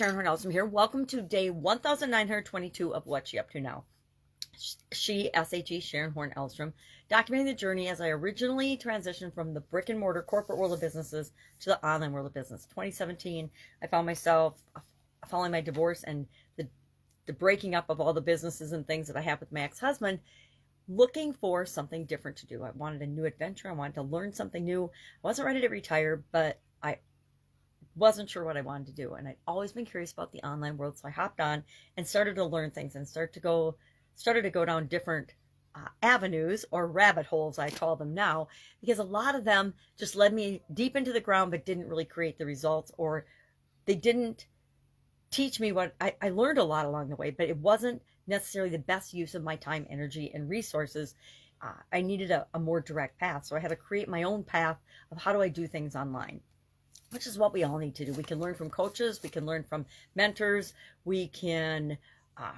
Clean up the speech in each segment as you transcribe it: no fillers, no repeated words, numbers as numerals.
Karen Horne-Ellstrom here. Welcome to day 1922 of What's She Up To Now. She, S-H-E, Sharon Horne-Ellstrom, documenting the journey as I originally transitioned from the brick and mortar corporate world of businesses to the online world of business. 2017, I found myself following my divorce and the breaking up of all the businesses and things that I have with my ex-husband, looking for something different to do. I wanted a new adventure. I wanted to learn something new. I wasn't ready to retire, but I wasn't sure what I wanted to do. And I'd always been curious about the online world. So I hopped on and started to learn things and started to go down different avenues, or rabbit holes, I call them now, because a lot of them just led me deep into the ground, but didn't really create the results, or they didn't teach me what I learned a lot along the way, but it wasn't necessarily the best use of my time, energy, and resources. I needed a more direct path. So I had to create my own path of how do I do things online, which is what we all need to do. We can learn from coaches, we can learn from mentors, we can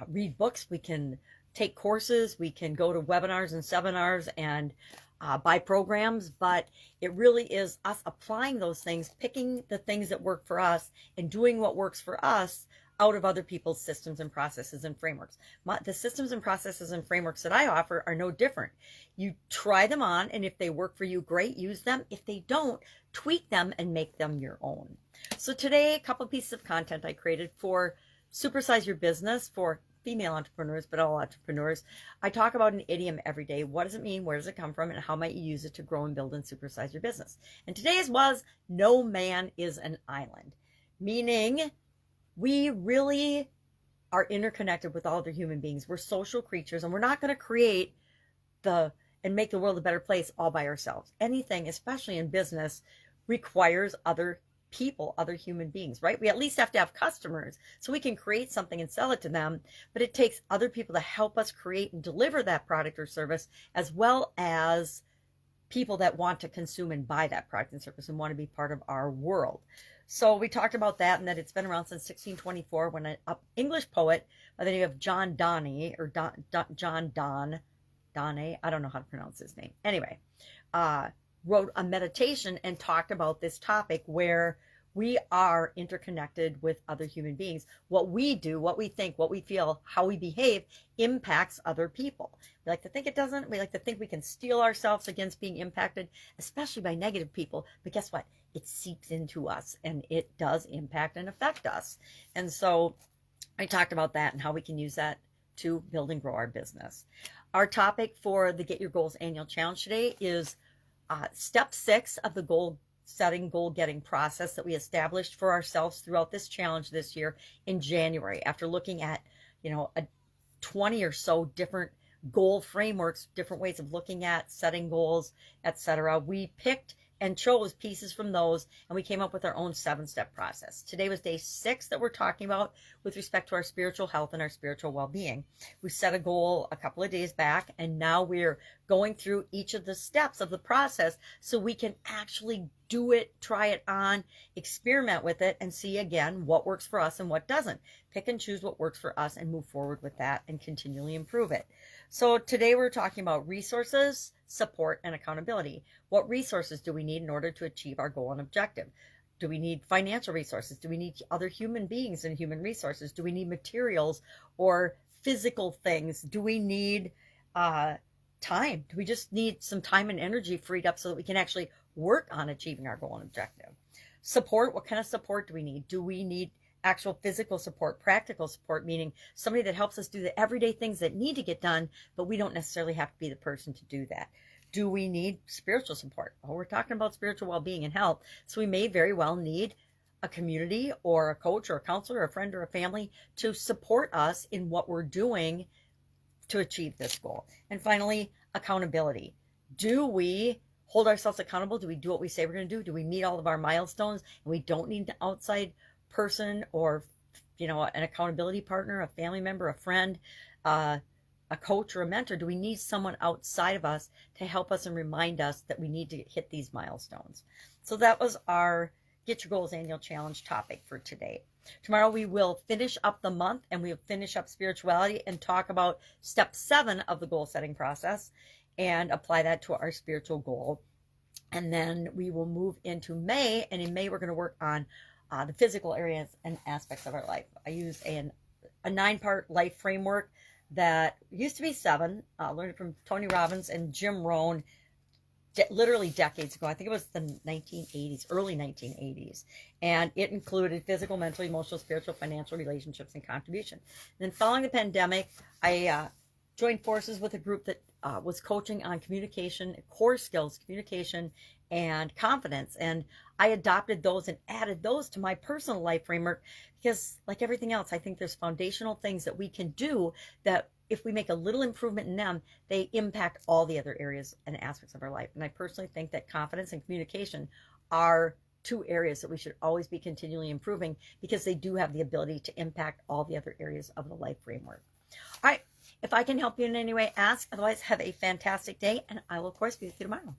read books, we can take courses, we can go to webinars and seminars and buy programs, but it really is us applying those things, picking the things that work for us and doing what works for us out of other people's systems and processes and frameworks. The systems and processes and frameworks that I offer are no different. You try them on, and if they work for you, great, use them. If they don't, tweak them and make them your own. So today, a couple pieces of content I created for Supersize Your Business for female entrepreneurs, but all entrepreneurs. I talk about an idiom every day. What does it mean? Where does it come from? And how might you use it to grow and build and supersize your business? And today's was, no man is an island, meaning we really are interconnected with all other human beings. We're social creatures, and we're not going to create and make the world a better place all by ourselves. Anything, especially in business, requires other people, other human beings, right? We at least have to have customers so we can create something and sell it to them, but it takes other people to help us create and deliver that product or service, as well as people that want to consume and buy that product and service and want to be part of our world. So we talked about that, and that it's been around since 1624 when an English poet by the name of John Donne, or John Donne, I don't know how to pronounce his name. Anyway, wrote a meditation and talked about this topic where we are interconnected with other human beings. What we do, what we think, what we feel, how we behave impacts other people. We like to think it doesn't. We like to think we can steel ourselves against being impacted, especially by negative people. But guess what? It seeps into us, and it does impact and affect us. And so I talked about that and how we can use that to build and grow our business. Our topic for the Get Your Goals Annual Challenge today is step 6 of the goal setting, goal getting process that we established for ourselves throughout this challenge this year in January. After looking at, a 20 or so different goal frameworks, different ways of looking at setting goals, etc., we picked and chose pieces from those, and we came up with our own 7-step process. Today was day 6 that we're talking about with respect to our spiritual health and our spiritual well-being. We set a goal a couple of days back, and now we're going through each of the steps of the process so we can actually do it, try it on, experiment with it, and see again what works for us and what doesn't. Pick and choose what works for us and move forward with that and continually improve it. So today we're talking about resources, support, and accountability. What resources do we need in order to achieve our goal and objective? Do we need financial resources? Do we need other human beings and human resources? Do we need materials or physical things? Do we need time? Do we just need some time and energy freed up so that we can actually work on achieving our goal and objective? Support, what kind of support do we need? Do we need actual physical support, practical support, meaning somebody that helps us do the everyday things that need to get done, but we don't necessarily have to be the person to do that? Do we need spiritual support? Well, we're talking about spiritual well-being and health, so we may very well need a community or a coach or a counselor or a friend or a family to support us in what we're doing to achieve this goal. And finally, accountability. Do we hold ourselves accountable? Do we do what we say we're going to do? Do we meet all of our milestones and we don't need an outside person or an accountability partner, a family member, a friend, a coach, or a mentor? Do we need someone outside of us to help us and remind us that we need to hit these milestones? So that was our Get Your Goals Annual Challenge topic for today. Tomorrow we will finish up the month, and we'll finish up spirituality and talk about step 7 of the goal setting process and apply that to our spiritual goal. And then we will move into May, and in May we're going to work on the physical areas and aspects of our life. I use a 9-part life framework that used to be 7. Learned from Tony Robbins and Jim Rohn literally decades ago. I think it was the 1980s, early 1980s. And it included physical, mental, emotional, spiritual, financial, relationships, and contribution. And then following the pandemic, I joined forces with a group that was coaching on communication, core skills, communication, and confidence. And I adopted those and added those to my personal life framework because, like everything else, I think there's foundational things that we can do that if we make a little improvement in them, they impact all the other areas and aspects of our life. And I personally think that confidence and communication are 2 areas that we should always be continually improving because they do have the ability to impact all the other areas of the life framework. All right. If I can help you in any way, ask. Otherwise, have a fantastic day, and I will, of course, be with you tomorrow.